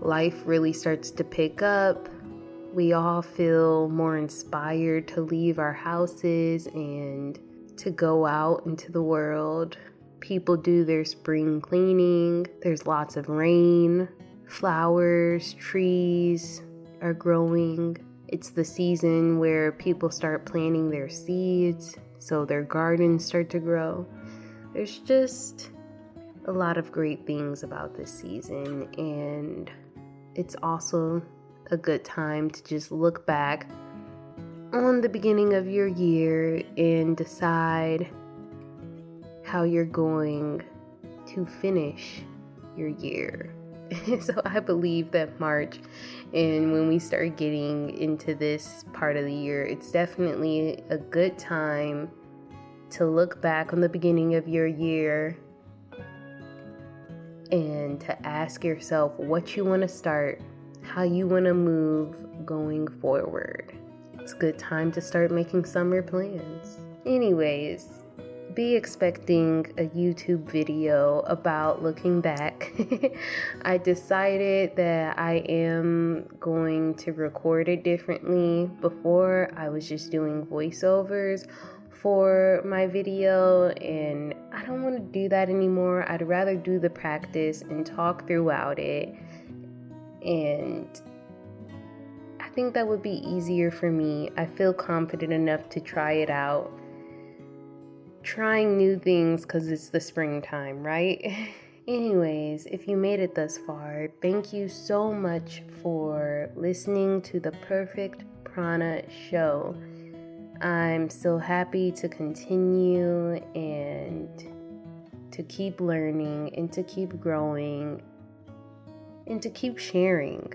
Life really starts to pick up. We all feel more inspired to leave our houses and to go out into the world. People do their spring cleaning. There's lots of rain. Flowers, trees are growing. It's the season where people start planting their seeds, so their gardens start to grow. There's just a lot of great things about this season, and it's also a good time to just look back on the beginning of your year and decide how you're going to finish your year. So I believe that March, and when we start getting into this part of the year, it's definitely a good time to look back on the beginning of your year and to ask yourself what you want to start, how you want to move going forward. It's a good time to start making summer plans. Anyways, be expecting a YouTube video about looking back. I decided that I am going to record it differently. Before, I was just doing voiceovers for my video, and I don't want to do that anymore. I'd rather do the practice and talk throughout it, and I think that would be easier for me. I feel confident enough to try it out. Trying new things because it's the springtime, right? Anyways, if you made it thus far, thank you so much for listening to the Perfect Prana show. I'm so happy to continue and to keep learning and to keep growing and to keep sharing.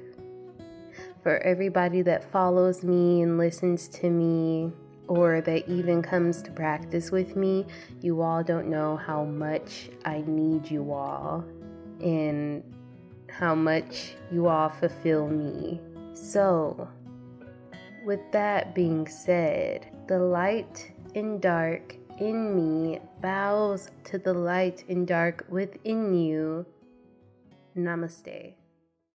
For everybody that follows me and listens to me, or that even comes to practice with me, you all don't know how much I need you all and how much you all fulfill me. So, with that being said, the light and dark in me bows to the light and dark within you. Namaste.